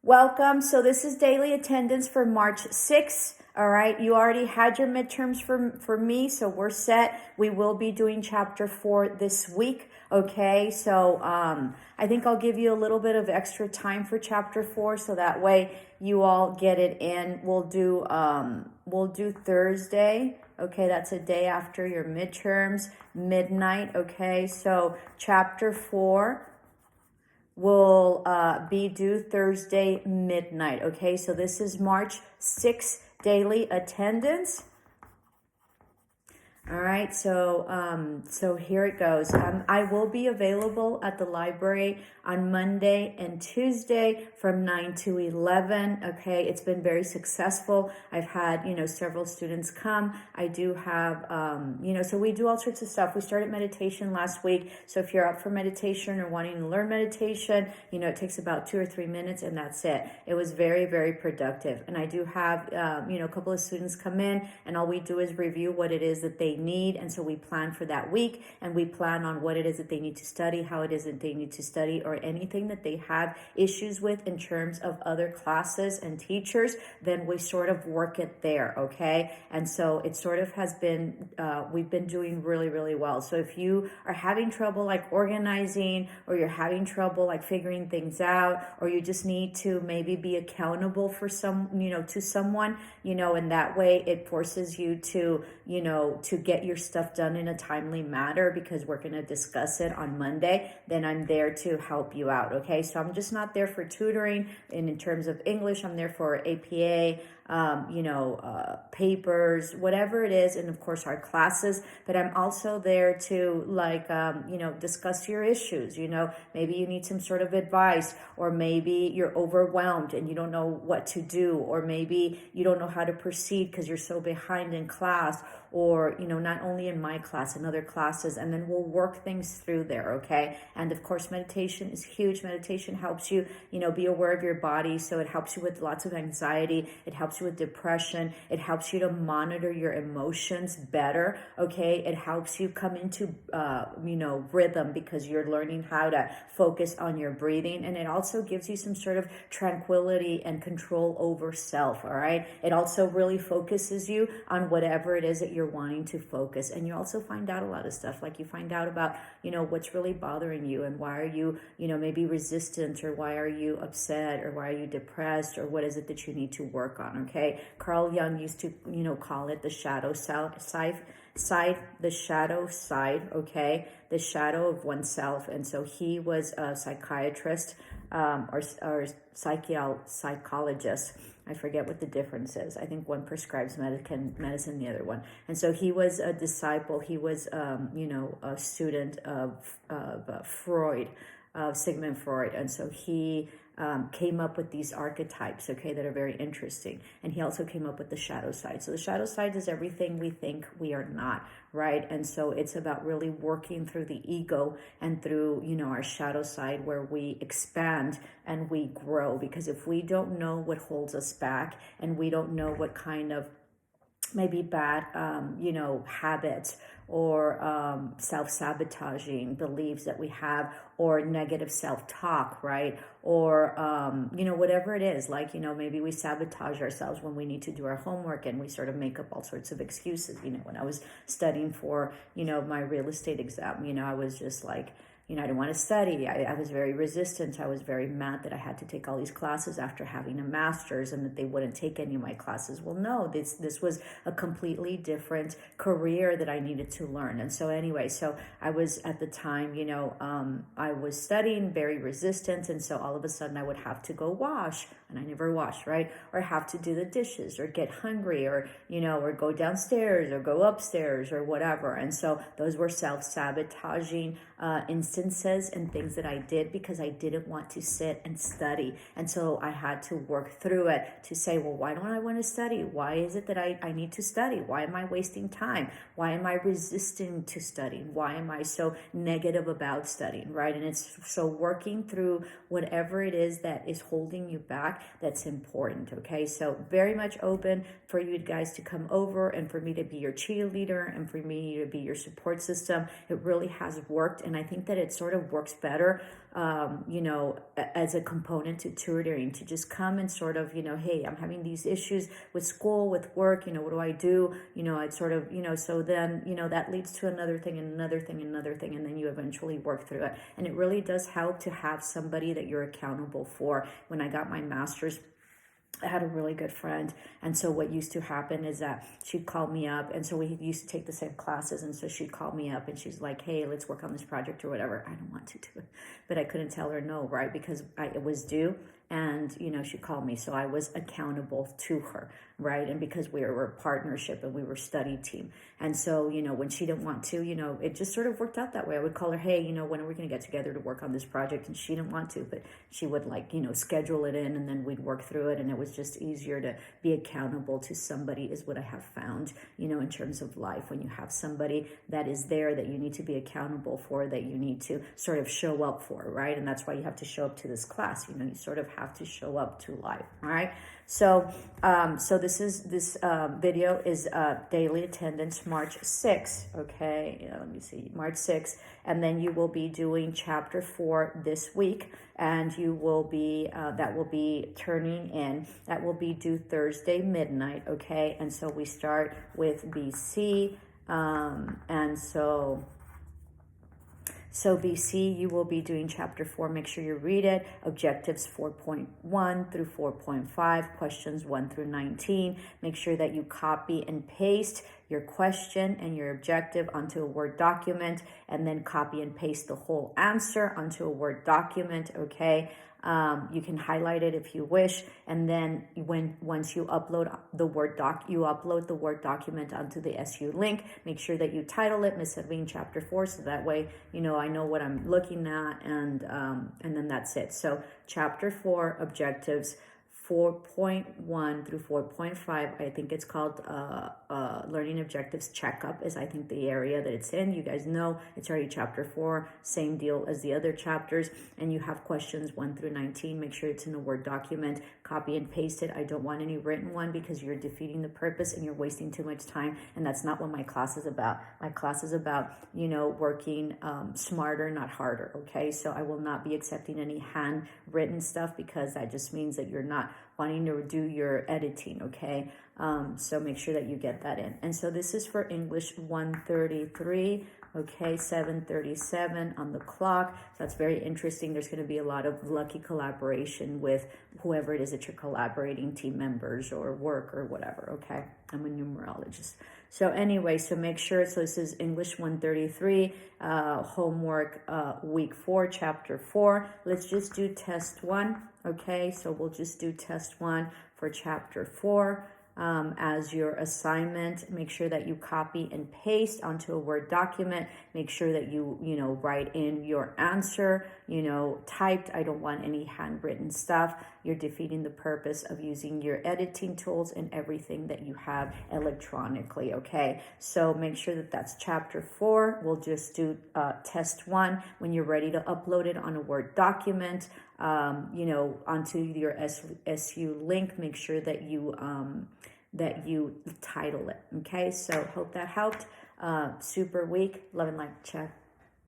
Welcome. So this is daily attendance for March 6th. All right. You already had your midterms for me, so we're set. We will be doing chapter 4 this week. Okay. So I think I'll give you a little bit of extra time for chapter 4, so that way you all get it in. We'll do Thursday. Okay, that's a day after your midterms, midnight. Okay, so chapter 4 will be due Thursday midnight. Okay, so this is March 6th daily attendance. All right, so here it goes. I will be available at the library on Monday and Tuesday from 9 to 11. Okay, it's been very successful. I've had, several students come. I do have, so we do all sorts of stuff. We started meditation last week. So if you're up for meditation or wanting to learn meditation, it takes about 2 or 3 minutes and that's it. It was very, very productive. And I do have, a couple of students come in and all we do is review what it is that they need, and so we plan for that week and we plan on what it is that they need to study, how it is that they need to study, or anything that they have issues with in terms of other classes and teachers. Then we sort of work it there. Okay, and so it sort of has been we've been doing really, really well. So if you are having trouble like organizing, or you're having trouble like figuring things out, or you just need to maybe be accountable for to someone, and that way it forces you to to get your stuff done in a timely manner, because we're going to discuss it on Monday, then I'm there to help you out. Okay, so I'm just not there for tutoring in terms of English. I'm there for APA, papers, whatever it is, and of course our classes. But I'm also there to discuss your issues. Maybe you need some sort of advice, or maybe you're overwhelmed and you don't know what to do, or maybe you don't know how to proceed because you're so behind in class, or not only in my class, in other classes, and then we'll work things through there. Okay, and of course meditation is huge. Meditation helps you be aware of your body, so it helps you with lots of anxiety, it helps you with depression, it helps you to monitor your emotions better. Okay, it helps you come into rhythm, because you're learning how to focus on your breathing, and it also gives you some sort of tranquility and control over self. All right, it also really focuses you on whatever it is that you're wanting to focus, and you also find out a lot of stuff. Like you find out about what's really bothering you, and why are you maybe resistant, or why are you upset, or why are you depressed, or what is it that you need to work on. Okay, Carl Jung used to call it the shadow side, the shadow side. Okay, the shadow of oneself. And so he was a psychiatrist, or psychologist. I forget what the difference is. I think one prescribes medicine, the other one. And so he was a disciple. He was, a student of Freud, Sigmund Freud. And so he came up with these archetypes, okay, that are very interesting. And he also came up with the shadow side. So the shadow side is everything we think we are not, right? And so it's about really working through the ego and through, our shadow side, where we expand and we grow. Because if we don't know what holds us back, and we don't know what kind of maybe bad, habits, or self-sabotaging beliefs that we have, or negative self-talk, right? Or, whatever it is, like, maybe we sabotage ourselves when we need to do our homework, and we sort of make up all sorts of excuses. When I was studying for, my real estate exam, I was just like, I didn't want to study. I was very resistant. I was very mad that I had to take all these classes after having a master's, and that they wouldn't take any of my classes. Well, no, this was a completely different career that I needed to learn. And so anyway, so I was at the time, I was studying, very resistant. And so all of a sudden I would have to go wash, and I never washed, right? Or have to do the dishes, or get hungry, or, or go downstairs or go upstairs or whatever. And so those were self-sabotaging instances and things that I did, because I didn't want to sit and study. And so I had to work through it to say, well, why don't I want to study? Why is it that I need to study? Why am I wasting time? Why am I resisting to studying? Why am I so negative about studying, right? And it's so working through whatever it is that is holding you back, that's important. Okay, so very much open for you guys to come over, and for me to be your cheerleader, and for me to be your support system. It really has worked, and I think that it sort of works better, you know, as a component to tutoring, to just come and sort of, you know, hey, I'm having these issues with school, with work, you know, what do I do? You know, I'd sort of, you know, so then, you know, that leads to another thing and another thing and another thing, and then you eventually work through it. And it really does help to have somebody that you're accountable for. When I got my master's, I had a really good friend, and so what used to happen is that she'd call me up, and so we used to take the same classes, and so she'd call me up and she's like, hey, let's work on this project or whatever. I don't want to do it, but I couldn't tell her no, right? Because it was due, and you know, she called me, so I was accountable to her, right? And because we were a partnership and we were study team, and so, you know, when she didn't want to, you know, it just sort of worked out that way. I would call her, hey, you know, when are we going to get together to work on this project? And she didn't want to, but she would, like, you know, schedule it in, and then we'd work through it, and it was just easier to be accountable to somebody, is what I have found, you know, in terms of life. When you have somebody that is there that you need to be accountable for, that you need to sort of show up for, right? And that's why you have to show up to this class. You know, you sort of have to show up to life, all right? So, this video is daily attendance March 6th, okay? Let me see, March 6th, and then you will be doing chapter 4 this week, and you will be, that will be turning in, that will be due Thursday midnight, okay? And so we start with BC, and so BC, you will be doing chapter 4. Make sure you read it. Objectives 4.1 through 4.5, questions 1 through 19. Make sure that you copy and paste your question and your objective onto a Word document, and then copy and paste the whole answer onto a Word document, okay? You can highlight it if you wish, and then once you upload the Word document onto the SU link. Make sure that you title it Miss Ervin Chapter 4, so that way, you know, I know what I'm looking at, and then that's it. So Chapter 4 objectives 4.1 through 4.5, I think it's called Learning Objectives Checkup, is I think the area that it's in. You guys know it's already chapter 4, same deal as the other chapters, and you have questions 1 through 19. Make sure it's in a Word document, copy and paste it. I don't want any written one, because you're defeating the purpose and you're wasting too much time, and that's not what my class is about. My class is about, you know, working smarter, not harder, okay? So I will not be accepting any handwritten stuff, because that just means that you're not wanting to do your editing, okay? So make sure that you get that in. And so this is for English 133, okay, 7:37 on the clock. That's very interesting. There's going to be a lot of lucky collaboration with whoever it is that you're collaborating, team members or work or whatever, okay? I'm a numerologist. So anyway, so make sure, so this is English 133, homework week 4, chapter 4. Let's just do test 1, okay? So we'll just do test 1 for chapter 4. As your assignment, make sure that you copy and paste onto a Word document. Make sure that you know, write in your answer, you know, typed. I don't want any handwritten stuff. You're defeating the purpose of using your editing tools and everything that you have electronically, okay? So make sure that that's chapter 4. We'll just do test 1. When you're ready to upload it on a Word document, you know, onto your SU link, make sure that you title it, okay? So hope that helped. Super week. Love and light. Ciao.